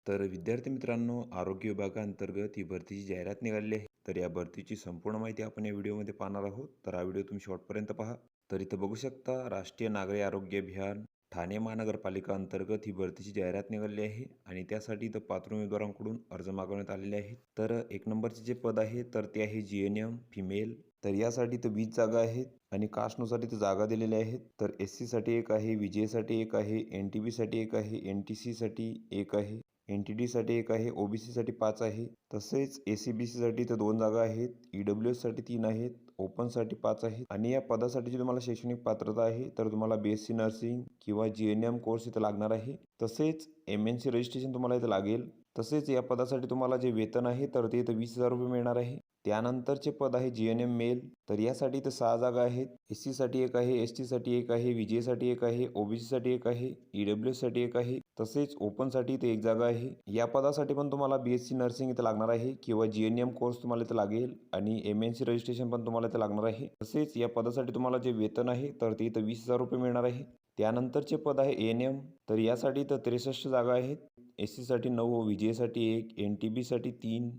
तर विद्यार्थी मित्रांनो, आरोग्य विभागाअंतर्गत ही भरतीची जाहिरात निघालेली आहे. तर या भरतीची संपूर्ण माहिती आपण या व्हिडिओमध्ये पाहणार आहोत. तर हा व्हिडिओ तुम्ही शेवटपर्यंत पहा. तर इथं बघू शकता, राष्ट्रीय नागरी आरोग्य अभियान ठाणे महानगरपालिका अंतर्गत ही भरतीची जाहिरात निघालेली आहे आणि त्यासाठी इथं पात्र उमेदवारांकडून अर्ज मागवण्यात आलेले आहेत. तर एक नंबरचे जे पद आहे तर ते आहे GNM फिमेल. तर यासाठी इथं 20 जागा आहेत आणि कास्टनुसार इथं जागा दिलेल्या आहेत. तर SC साठी एक आहे, VJ एक आहे, NTB साठी एक आहे, NTC साठी एक आहे, NTD साठी एक आहे, OBC साठी 5 आहे. तसेच ACBC साठी तर 2 जागा आहेत, EWS साठी 3 आहेत, ओपनसाठी 5 आहेत आणि या पदासाठी जी तुम्हाला शैक्षणिक पात्रता आहे तर तुम्हाला BSc नर्सिंग किंवा GNM कोर्स इथं लागणार आहे. तसेच MNC रजिस्ट्रेशन तुम्हाला इथं लागेल. तसेच या पदासाठी तुम्हाला जे वेतन आहे तर ते इथं 20,000 रुपये मिळणार आहे. त्यानंतरचे पद आहे GNM मेल. तर यासाठी इथं 6 जागा आहेत. SC साठी एक आहे, ST साठी एक आहे, VJ साठी एक आहे, OBC साठी एक आहे, EWS साठी एक आहे. तसेच ओपनसाठी इथे एक जागा आहे. या पदासाठी पण तुम्हाला BSc नर्सिंग इथं लागणार आहे किंवा GNM कोर्स तुम्हाला इथं लागेल आणि MNC रजिस्ट्रेशन पण तुम्हाला इथं लागणार आहे. तसेच या पदासाठी तुम्हाला जे वेतन आहे तर ते इथं 20,000 रुपये मिळणार आहे. त्यानंतरचे पद आहे ANM. तर यासाठी इथं 63 जागा आहेत. SC साठी 9, VJ साठी 1, NTB साठी 3,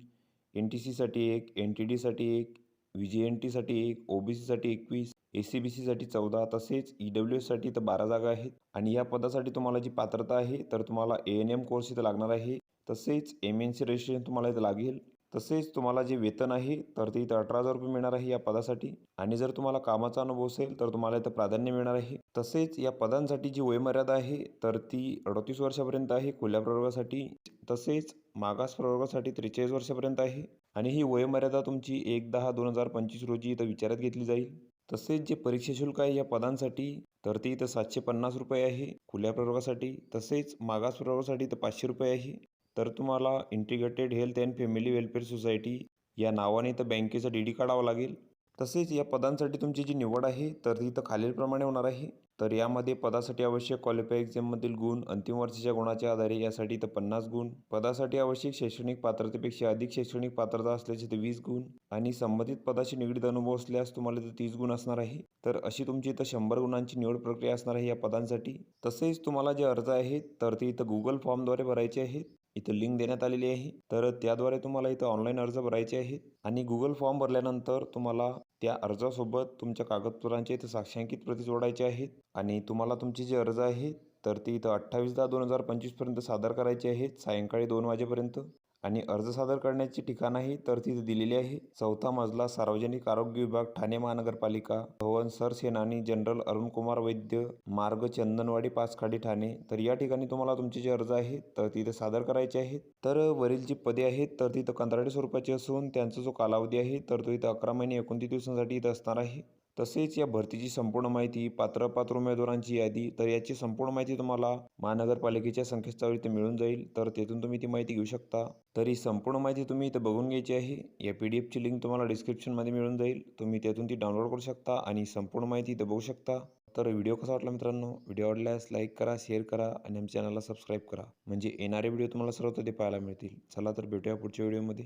NTC साठी 1, NTD साठी 1, VJNT साठी 1, OBC साठी 21, ACBC साठी 14, तसेच EWS साठी तर 12 जागा आहेत आणि या पदासाठी तुम्हाला जी पात्रता आहे तर तुम्हाला ANM कोर्स इथं लागणार आहे. तसेच MNC रजिस्ट्रेशन तुम्हाला इथं लागेल. तसेच तुम्हाला जे वेतन आहे तर ते इथं 18,000 रुपये मिळणार आहे या पदासाठी आणि जर तुम्हाला कामाचा अनुभव असेल तर तुम्हाला इथं प्राधान्य मिळणार आहे. तसेच या पदांसाठी जी वयोमर्यादा आहे तर ती 38 वर्षापर्यंत आहे खुल्या प्रवर्गासाठी. तसेच मागास प्रवर्गासाठी 43 वर्षापर्यंत आहे आणि ही वयोमर्यादा तुमची 1/10/2025 रोजी इथं विचारात घेतली जाईल. तसेच जे परीक्षा शुल्क आहे या पदांसाठी तर ते इथं 750 रुपये आहे खुल्या प्रवर्गासाठी. तसेच मागास प्रवर्गासाठी इथं 500 रुपये आहे. तर तुम्हाला integrated health and family welfare society या नावाने इथं बँकेचं DD काढावं लागेल. तसेच या पदांसाठी तुमची जी निवड आहे तर ती इथं खालीलप्रमाणे होणार आहे. तर यामध्ये पदासाठी आवश्यक क्वालिफाय एक्झाममधील गुण, अंतिम वर्षाच्या गुणाच्या आधारे यासाठी इथं 50 गुण, पदासाठी आवश्यक शैक्षणिक पात्रतेपेक्षा अधिक शैक्षणिक पात्रता असल्याचे इथं 20 गुण आणि संबंधित पदाशी निगडीत अनुभव असल्यास तुम्हाला इथं 30 गुण असणार आहे. तर अशी तुमची इथं 100 गुणांची निवड प्रक्रिया असणार आहे या पदांसाठी. तसेच तुम्हाला जे अर्ज आहेत तर ते इथं Google फॉर्मद्वारे भरायचे आहेत. इथं लिंक देण्यात आलेली आहे. तर त्याद्वारे तुम्हाला इथं ऑनलाईन अर्ज भरायचे आहेत आणि Google फॉर्म भरल्यानंतर तुम्हाला त्या अर्जासोबत तुमच्या कागदपत्रांच्या इथं साक्षांकित प्रती जोडायच्या आहेत आणि तुम्हाला तुमचे जे अर्ज आहेत तर ते इथं 28/10/2025 पर्यंत सादर करायचे आहेत सायंकाळी 2 वाजेपर्यंत आणि अर्ज सादर करण्याचे ठिकाण आहे तर तिथे दिलेले आहे 4था मजला, सार्वजनिक आरोग्य विभाग, ठाणे महानगरपालिका भवन, सरसेनानी जनरल अरुणकुमार वैद्य मार्ग, चंदनवाडी, पाचखाडी, ठाणे. तर या ठिकाणी तुम्हाला तुमचे जे अर्ज आहेत तर तिथे सादर करायचे आहेत. तर वरील जी पदे आहेत तर तिथं कंत्राटी स्वरूपाची असून त्यांचा जो कालावधी आहे तर तो इथं 11 महिने 29 दिवसांसाठी इथं असणार आहे. तसेच या भरतीची संपूर्ण माहिती, पात्र उमेदवारांची यादी, तर याची संपूर्ण माहिती तुम्हाला महानगरपालिकेच्या संकेतस्थळावर इथे मिळून जाईल. तर तेथून तुम्ही ती माहिती घेऊ शकता. तर ही संपूर्ण माहिती तुम्ही इथे बघून घ्यायची आहे. या PDFची लिंक तुम्हाला डिस्क्रिप्शनमध्ये मिळून जाईल. तुम्ही त्यातून ती डाउनलोड करू शकता आणि संपूर्ण माहिती इथे बघू शकता. तर व्हिडिओ कसा वाटला मित्रांनो? व्हिडिओ आवडल्यास लाईक करा, शेअर करा आणि आमच्या चॅनलला सबस्क्राईब करा. म्हणजे येणारे व्हिडिओ तुम्हाला सर्वप्रथम पाहायला मिळतील. चला तर भेटूया पुढच्या व्हिडिओमध्ये.